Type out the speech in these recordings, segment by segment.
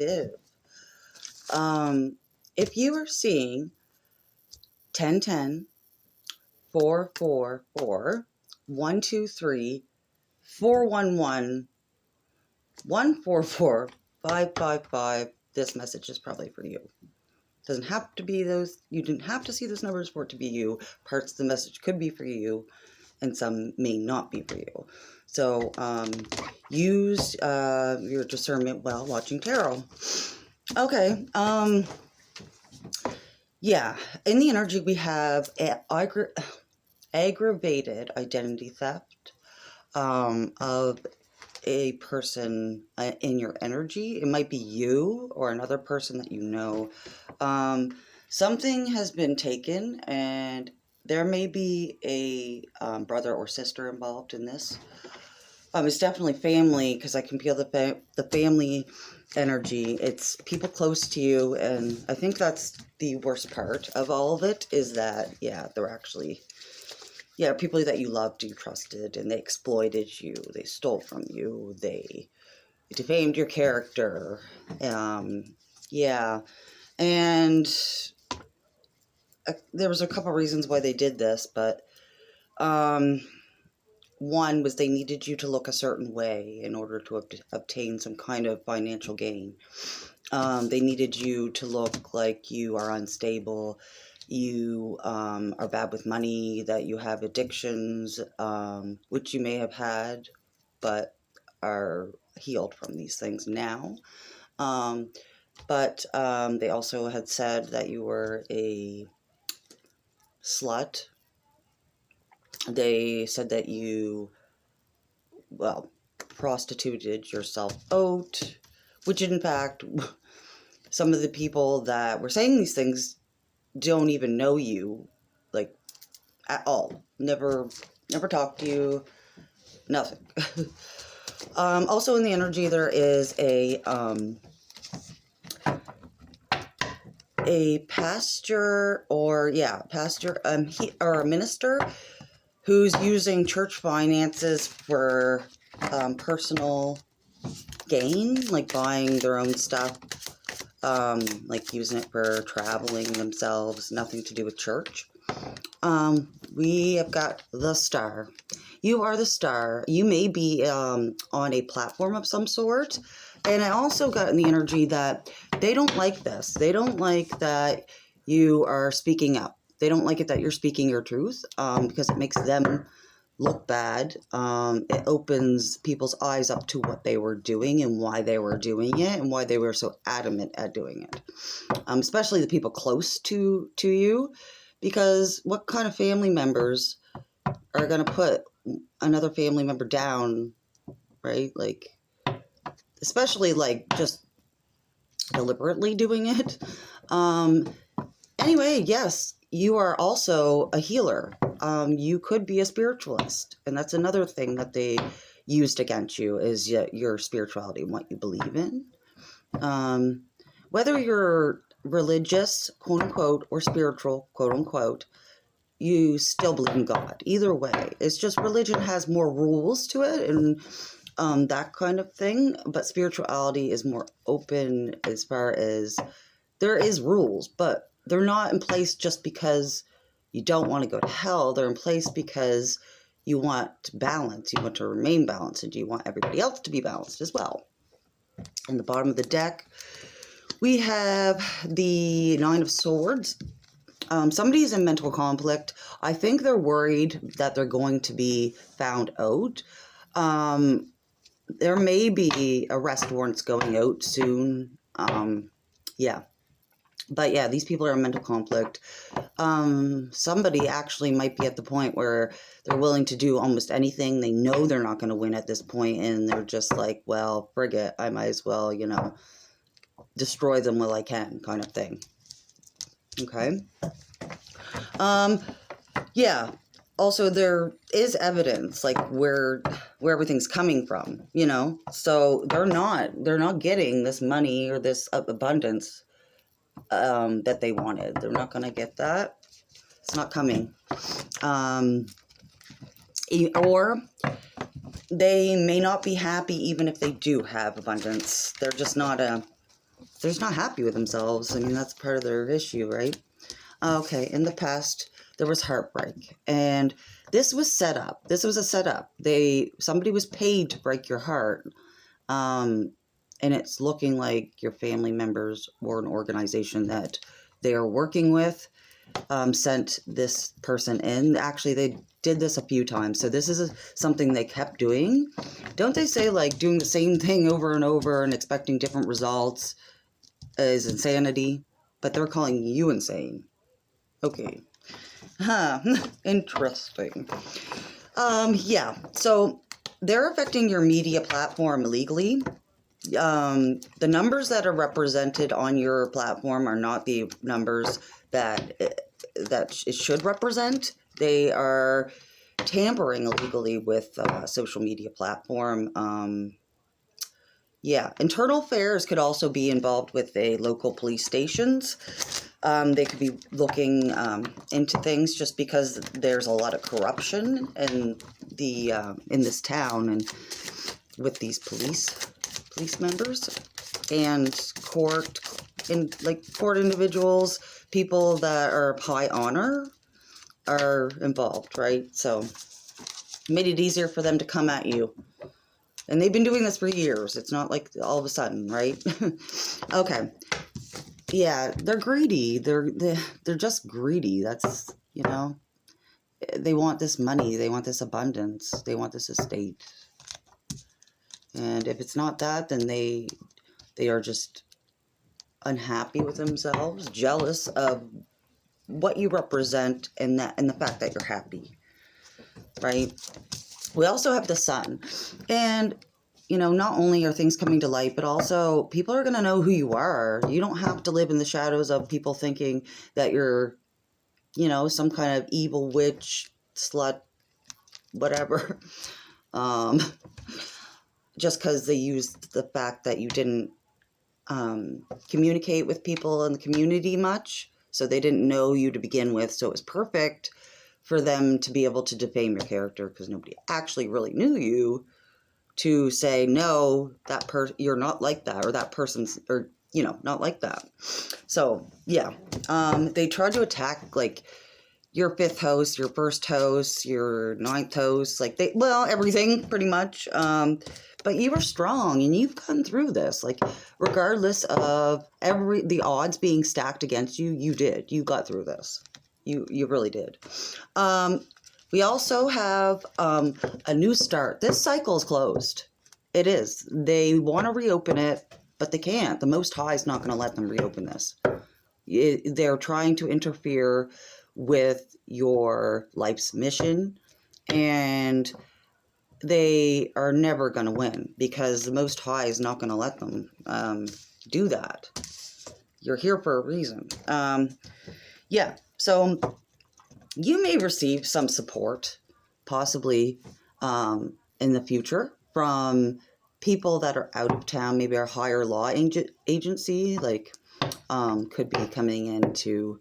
If you are seeing 1010, 444, 123, 411, 144, 555, this message is probably for you. Doesn't have to be those, you didn't have to see those numbers for it to be you. Parts of the message could be for you, and some may not be for you. So use your discernment while watching tarot. Okay. Yeah. In the energy, we have aggravated identity theft of a person in your energy. It might be you or another person that you know. Something has been taken, and there may be a brother or sister involved in this. It's definitely family, because I can feel the family energy. It's people close to you, and I think that's the worst part of all of it, is that, yeah, they're actually, yeah, people that you loved, you trusted, and they exploited you, they stole from you, they defamed your character, yeah, and there was a couple reasons why they did this, but, one was they needed you to look a certain way in order to obtain some kind of financial gain. They needed you to look like you are unstable, you are bad with money, that you have addictions, which you may have had, but are healed from these things now. But they also had said that you were a slut. They said that you, well, prostituted yourself out, which in fact, some of the people that were saying these things don't even know you, like, at all. Never talked to you, nothing. Also in the energy, there is a pastor, or or a minister who's using church finances for personal gain, like buying their own stuff, like using it for traveling themselves, nothing to do with church. We have got the star. You are the star. You may be on a platform of some sort. And I also got in the energy that they don't like this. They don't like that you are speaking up. They don't like it that you're speaking your truth, because it makes them look bad. It opens people's eyes up to what they were doing and why they were doing it and why they were so adamant at doing it. Especially the people close to you, because what kind of family members are going to put another family member down, right? Like, especially like just deliberately doing it. Anyway, yes, you are also a healer. You could be a spiritualist, and that's another thing that they used against you, is your spirituality and what you believe in. Whether you're religious, quote unquote, or spiritual, quote unquote, you still believe in God. Either way, it's just religion has more rules to it and that kind of thing, but spirituality is more open, as far as there is rules, but they're not in place just because you don't want to go to hell. They're in place because you want balance, you want to remain balanced, and you want everybody else to be balanced as well. In the bottom of the deck, we have the Nine of Swords. Somebody's in mental conflict. I think they're worried that they're going to be found out. There may be arrest warrants going out soon. Yeah. But yeah, these people are in mental conflict. Somebody actually might be at the point where they're willing to do almost anything. They know they're not going to win at this point, and they're just like, well, frig it. I might as well, destroy them while I can, kind of thing. Okay. Yeah. Also, there is evidence, like where everything's coming from, So they're not getting this money or this abundance that they wanted. They're not going to get that. It's not coming. Or they may not be happy even if they do have abundance. They're just not they're just not happy with themselves. I mean, that's part of their issue, right? Okay, in the past, there was heartbreak, and this was set up. This was a setup. Somebody was paid to break your heart, and it's looking like your family members or an organization that they are working with sent this person in. Actually, they did this a few times, so this is something they kept doing. Don't they say like doing the same thing over and over and expecting different results is insanity? But they're calling you insane. Okay. Huh. Interesting. Yeah. So they're affecting your media platform illegally. The numbers that are represented on your platform are not the numbers that it should represent. They are tampering illegally with social media platform. Yeah, internal affairs could also be involved with a local police stations. They could be looking into things just because there's a lot of corruption in this town and with these police members and court individuals, people that are of high honor are involved, right? So made it easier for them to come at you. And they've been doing this for years. It's not like all of a sudden, right? Okay. Yeah, they're greedy. They're just greedy. That's, they want this money. They want this abundance. They want this estate. And if it's not that, then they are just unhappy with themselves, jealous of what you represent and the fact that you're happy, right? We also have the sun. And, not only are things coming to light, but also people are going to know who you are. You don't have to live in the shadows of people thinking that you're, some kind of evil witch, slut, whatever. Just because they used the fact that you didn't communicate with people in the community much. So they didn't know you to begin with. So it was perfect for them to be able to defame your character because nobody actually really knew you, to say, no, you're not like that, or that person's, or, not like that. So, yeah, they tried to attack, like, your fifth host, your first host, your ninth host, everything, pretty much. But you were strong, and you've gone through this, like, regardless of the odds being stacked against you, you did. You got through this. You really did. We also have a new start. This cycle is closed. It is. They want to reopen it, but they can't. The Most High is not going to let them reopen this. They're trying to interfere with your life's mission, and they are never going to win because the Most High is not going to let them do that. You're here for a reason. Yeah, so you may receive some support, possibly in the future, from people that are out of town, maybe our higher law agency, could be coming in to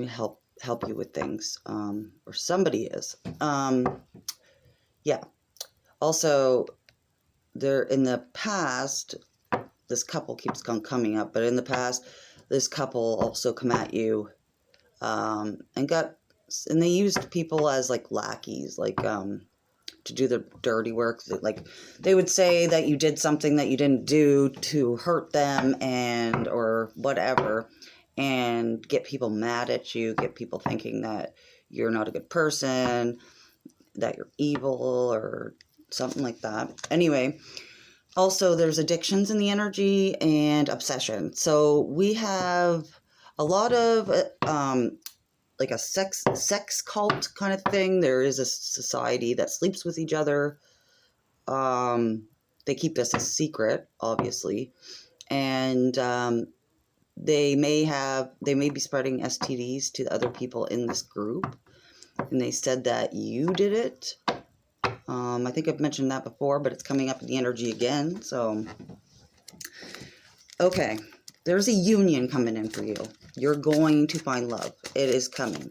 help you with things, or somebody is. Yeah. Also, in the past, this couple keeps coming up, but in the past, this couple also come at you, and they used people as lackeys, to do the dirty work. They would say that you did something that you didn't do to hurt them or whatever, and get people mad at you, get people thinking that you're not a good person, that you're evil or something like that. Anyway, also there's addictions in the energy and obsession. So we have a lot of a sex cult kind of thing. There is a society that sleeps with each other. They keep this a secret, obviously, and they may be spreading STDs to other people in this group. And they said that you did it. I think I've mentioned that before, but it's coming up in the energy again. So, okay, there's a union coming in for you. You're going to find love. It is coming.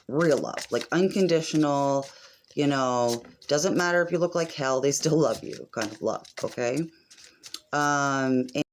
Real love, unconditional, doesn't matter if you look like hell, they still love you kind of love, okay? And